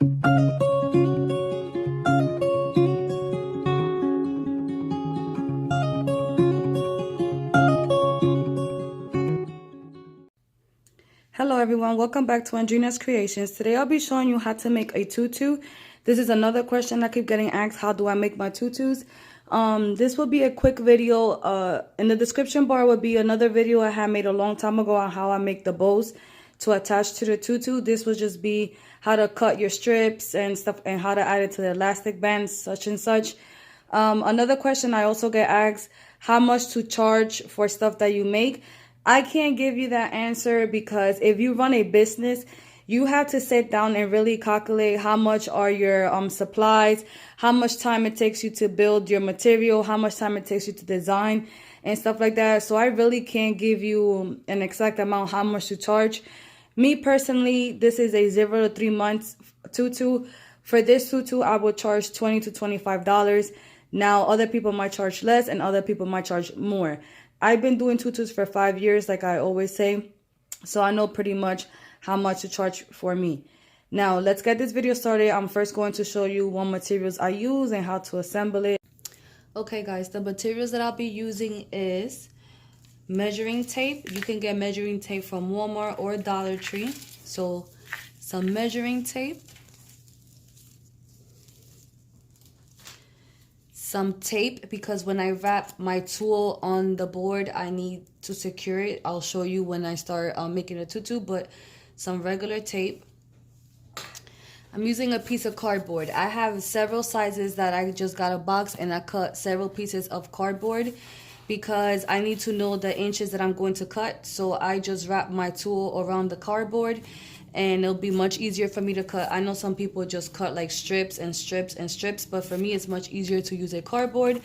Hello everyone, welcome back to Andrina's Creations. Today I'll be showing you how to make a tutu. This is another question I keep getting asked, how do I make my tutus? This will be a quick video. In the description bar will be another video I had made a long time ago on how I make the bows to attach to the tutu. This will just be how to cut your strips and stuff and how to add it to the elastic bands, such and such. Another question I also get asked, how much to charge for stuff that you make? I can't give you that answer because if you run a business, you have to sit down and really calculate how much are your supplies, how much time it takes you to build your material, how much time it takes you to design and stuff like that. So I really can't give you an exact amount how much to charge. Me personally, this is a 0 to 3 months tutu. For this tutu, I will charge $20 to $25. Now, other people might charge less and other people might charge more. I've been doing tutus for 5 years, like I always say, so I know pretty much how much to charge for me. Now, let's get this video started. I'm first going to show you what materials I use and how to assemble it. Okay, guys, the materials that I'll be using is measuring tape. You can get measuring tape from Walmart or Dollar Tree. So, some measuring tape. Some tape, because when I wrap my tool on the board, I need to secure it. I'll show you when I start making a tutu, but some regular tape. I'm using a piece of cardboard. I have several sizes that I just got a box and I cut several pieces of cardboard because I need to know the inches that I'm going to cut. So I just wrap my tool around the cardboard and it'll be much easier for me to cut. I know some people just cut like strips and strips and strips, but for me it's much easier to use a cardboard.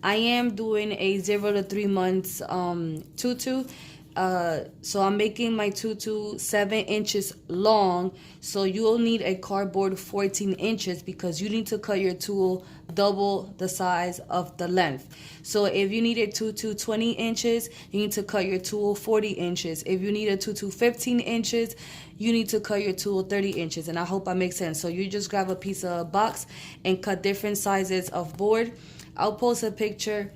I am doing a 0 to 3 months tutu. So I'm making my tutu 7 inches long. So you'll need a cardboard 14 inches because you need to cut your tool double the size of the length. So if you need a tutu 20 inches, you need to cut your tool 40 inches. If you need a tutu 15 inches, you need to cut your tool 30 inches. And I hope I make sense. So you just grab a piece of box and cut different sizes of board. I'll post a picture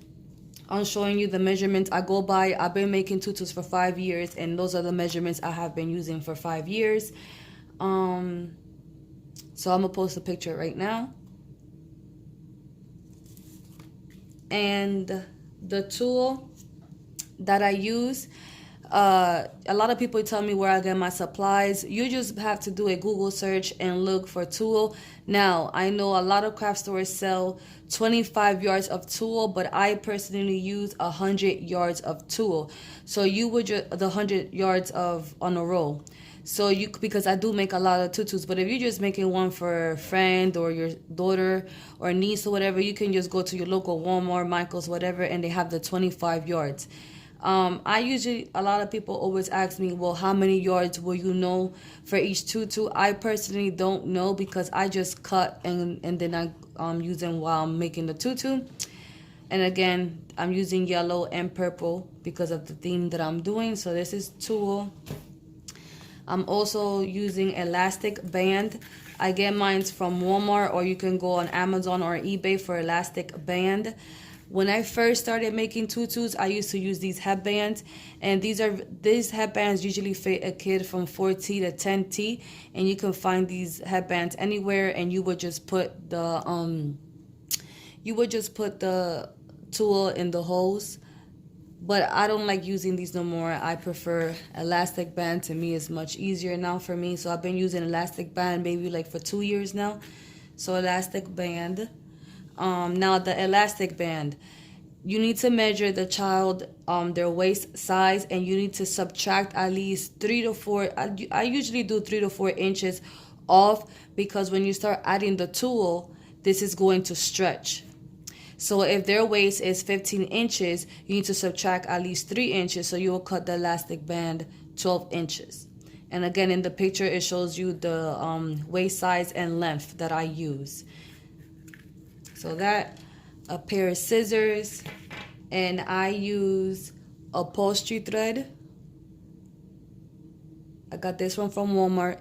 on showing you the measurements I go by. I've been making tutus for 5 years and those are the measurements I have been using for 5 years. So I'm gonna post a picture right now. And the tool that I use, a lot of people tell me where I get my supplies. You just have to do a Google search and look for tool. Now, I know a lot of craft stores sell 25 yards of tool, but I personally use 100 yards of tool. So you would just the 100 yards of on a roll. So you, because I do make a lot of tutus, but if you're just making one for a friend or your daughter or niece or whatever, you can just go to your local Walmart, Michael's, whatever, and they have the 25 yards. A lot of people always ask me, well, how many yards will you know for each tutu? I personally don't know because I just cut and then I use them while I'm making the tutu. And again, I'm using yellow and purple because of the theme that I'm doing. So this is tool. I'm also using elastic band. I get mine from Walmart or you can go on Amazon or eBay for elastic band. When I first started making tutus, I used to use these headbands, and these headbands usually fit a kid from 4T to 10T, and you can find these headbands anywhere, and you would just put the tool in the holes. But I don't like using these no more. I prefer elastic band. To me, it's much easier now for me. So I've been using elastic band maybe like for 2 years now. So elastic band. Now the elastic band, you need to measure the child their waist size, and you need to subtract at least 3 to 4. I usually do 3 to 4 inches off because when you start adding the tool, this is going to stretch. So if their waist is 15 inches, you need to subtract at least 3 inches, so you will cut the elastic band 12 inches. And again, in the picture, it shows you the waist size and length that I use. So that, a pair of scissors, and I use upholstery thread. I got this one from Walmart,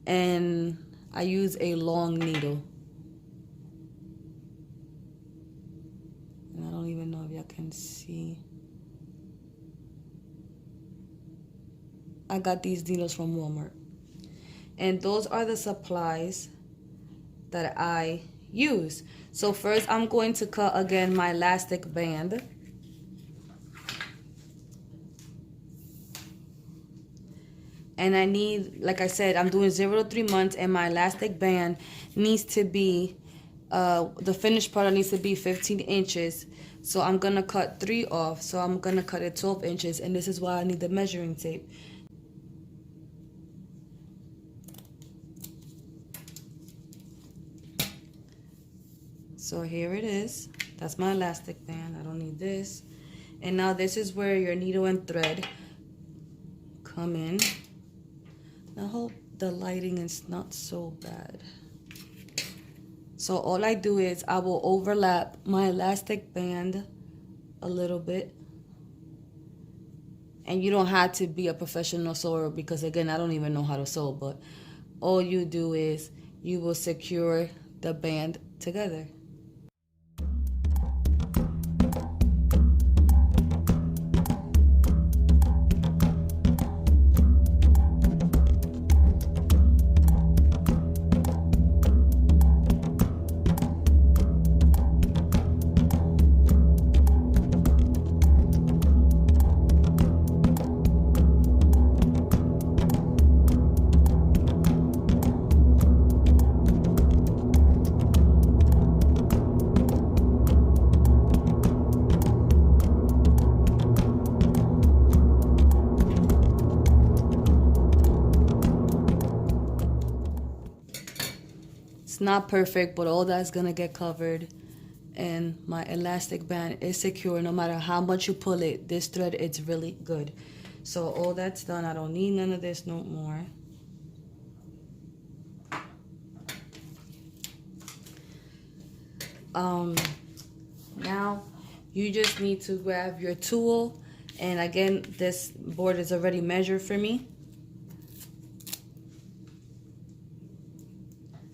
and I use a long needle. And I don't even know if y'all can see. I got these needles from Walmart. And those are the supplies that I use. So first I'm going to cut again my elastic band. And I need, like I said, I'm doing 0 to 3 months, and my elastic band needs to be, the finished product needs to be 15 inches. So I'm gonna cut 3 off. So I'm gonna cut it 12 inches, and this is why I need the measuring tape. So here it is. That's my elastic band. I don't need this. And now this is where your needle and thread come in. I hope the lighting is not so bad. So all I do is I will overlap my elastic band a little bit. And you don't have to be a professional sewer, because again, I don't even know how to sew, but all you do is you will secure the band together. It's not perfect, but all that's gonna get covered, and my elastic band is secure. No matter how much you pull it, this thread, it's really good. So all that's done. I don't need none of this no more. Now you just need to grab your tool, and again, this board is already measured for me.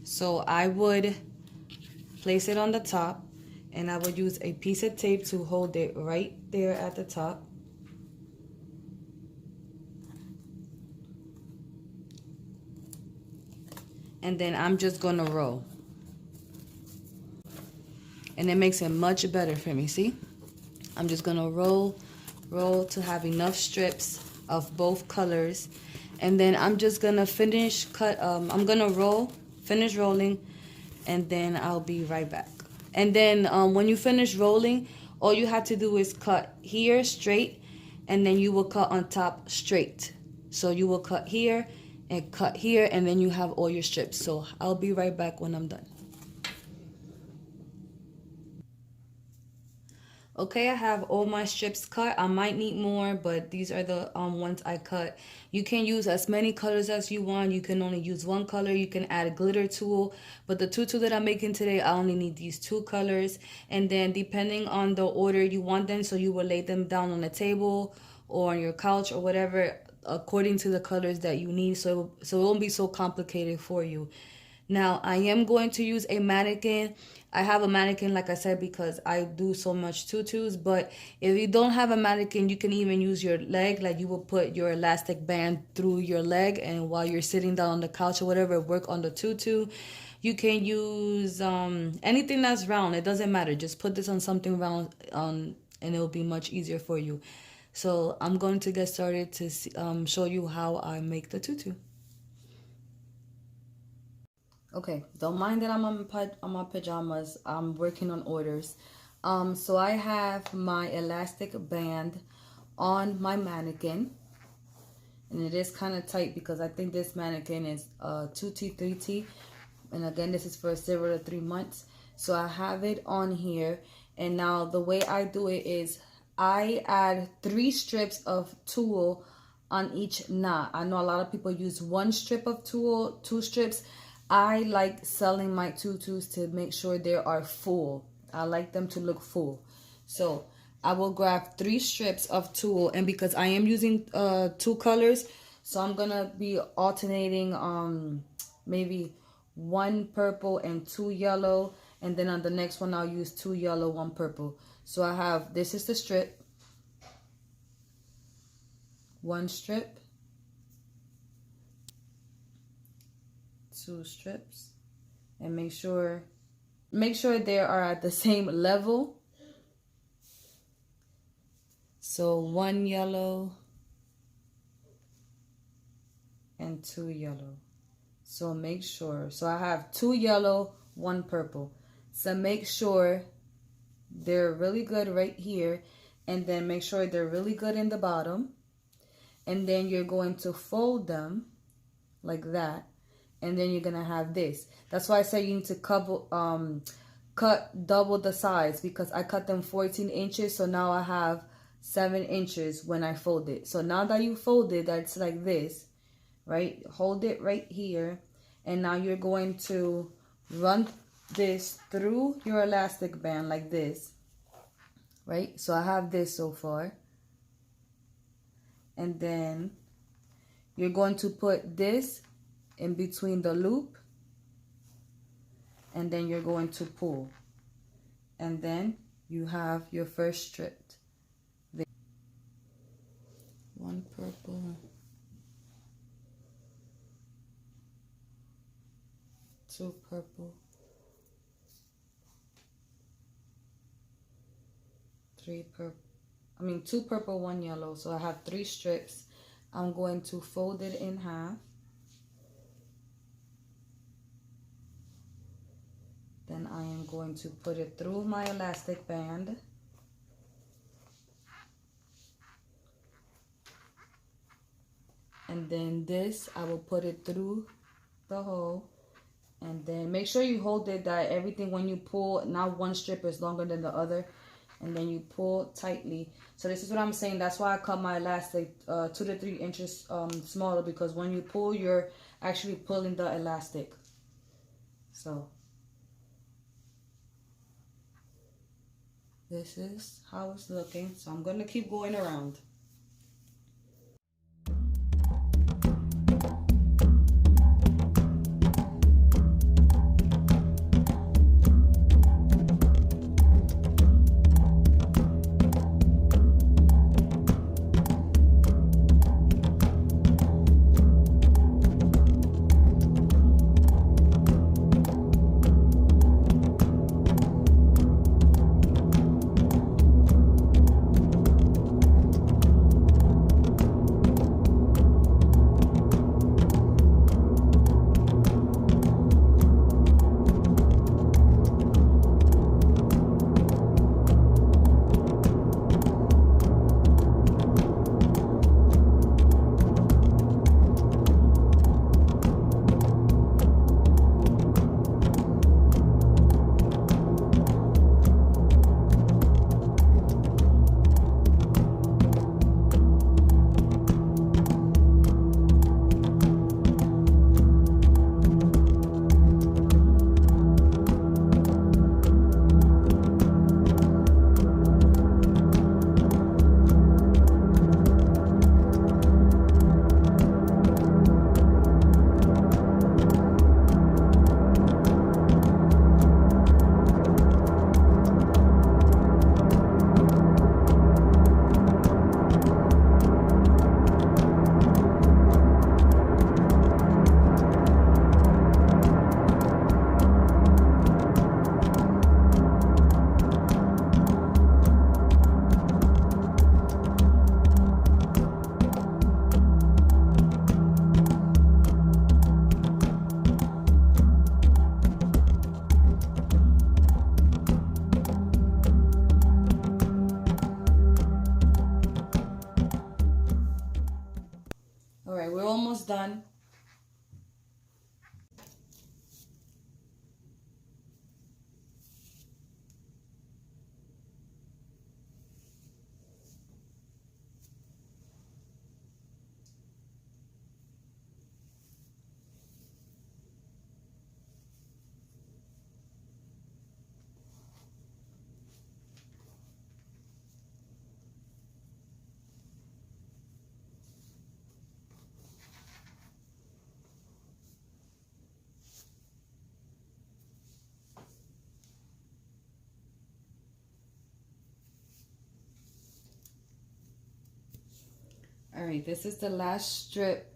So I would place it on the top, and I would use a piece of tape to hold it right there at the top. And then I'm just gonna roll. And it makes it much better for me, see? I'm just gonna roll to have enough strips of both colors. And then I'm just gonna finish rolling, and then I'll be right back. And then when you finish rolling, all you have to do is cut here straight, and then you will cut on top straight. So you will cut here and cut here, and then you have all your strips. So I'll be right back when I'm done. Okay, I have all my strips cut. I might need more, but these are the ones I cut. You can use as many colors as you want. You can only use one color. You can add a glitter tool, but the tutu that I'm making today, I only need these 2 colors. And then depending on the order you want them, so you will lay them down on the table or on your couch or whatever, according to the colors that you need, so it won't be so complicated for you. Now, I am going to use a mannequin. I have a mannequin, like I said, because I do so much tutus. But if you don't have a mannequin, you can even use your leg. Like, you will put your elastic band through your leg, and while you're sitting down on the couch or whatever, work on the tutu. You can use anything that's round. It doesn't matter. Just put this on something round, and it'll be much easier for you. So I'm going to get started to show you how I make the tutu. Okay, don't mind that I'm on my pajamas. I'm working on orders. So I have my elastic band on my mannequin, and it is kind of tight because I think this mannequin is 2T, 3T, and again, this is for 0 to 3 months. So I have it on here, and now the way I do it is I add 3 strips of tulle on each knot. I know a lot of people use 1 strip of tulle, 2 strips. I like selling my tutus to make sure they are full. I like them to look full. So I will grab 3 strips of tulle, and because I am using 2 colors, so I'm gonna be alternating maybe 1 purple and 2 yellow, and then on the next one I'll use 2 yellow, 1 purple. So I have, this is the strip, 1 strip, 2 strips, and make sure they are at the same level. So 1 yellow and 2 yellow. So make sure, so I have 2 yellow, 1 purple. So make sure they're really good right here, and then make sure they're really good in the bottom. And then you're going to fold them like that, and then you're gonna have this. That's why I said you need to cut double the size, because I cut them 14 inches, so now I have 7 inches when I fold it. So now that you fold it, that's like this, right? Hold it right here, and now you're going to run this through your elastic band like this, right? So I have this so far, and then you're going to put this in between the loop, and then you're going to pull, and then you have your first strip. 1 purple, 2 purple, 2 purple, 1 yellow. So I have 3 strips. I'm going to fold it in half. Then I am going to put it through my elastic band. And then this, I will put it through the hole. And then make sure you hold it that everything, when you pull, not one strip is longer than the other. And then you pull tightly. So this is what I'm saying. That's why I cut my elastic 2 to 3 inches smaller, because when you pull, you're actually pulling the elastic. So this is how it's looking. So I'm going to keep going around. Alright, this is the last strip,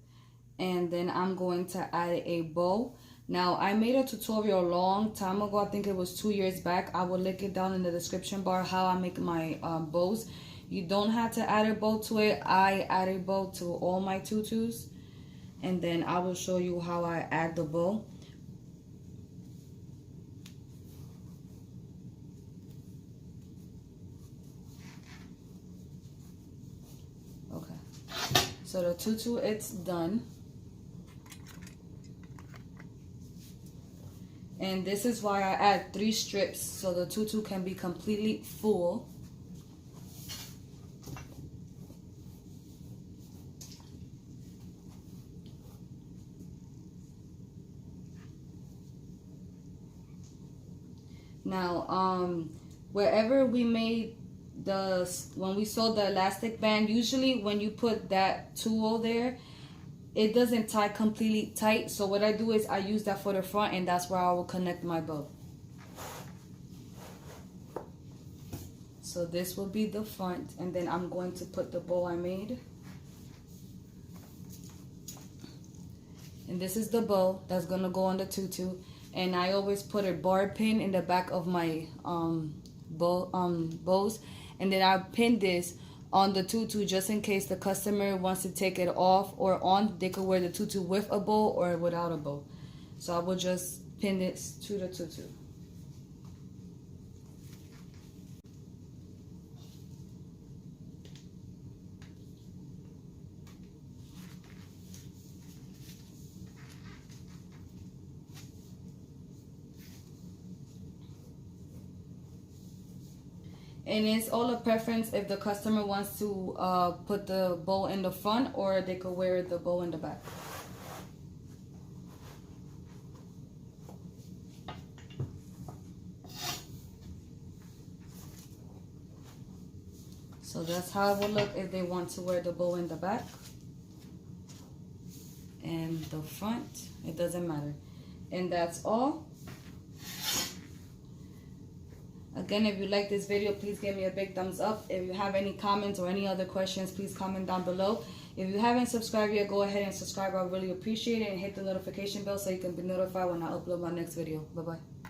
and then I'm going to add a bow. Now, I made a tutorial a long time ago. I think it was 2 years back. I will link it down in the description bar how I make my bows. You don't have to add a bow to it. I add a bow to all my tutus, and then I will show you how I add the bow. Okay, so the tutu, it's done. And this is why I add 3 strips, so the tutu can be completely full. Now, wherever we made when we sewed the elastic band, usually when you put that tool there, it doesn't tie completely tight. So what I do is I use that for the front, and that's where I will connect my bow. So this will be the front, and then I'm going to put the bow I made. And this is the bow that's gonna go on the tutu. And I always put a barb pin in the back of my bows, and then I pin this on the tutu just in case the customer wants to take it off or on. They could wear the tutu with a bow or without a bow. So I will just pin this to the tutu. And it's all a preference if the customer wants to put the bow in the front, or they could wear the bow in the back. So that's how it will look if they want to wear the bow in the back and the front. It doesn't matter. And that's all. Again, if you like this video, please give me a big thumbs up. If you have any comments or any other questions, please comment down below. If you haven't subscribed yet, go ahead and subscribe. I really appreciate it. And hit the notification bell so you can be notified when I upload my next video. Bye-bye.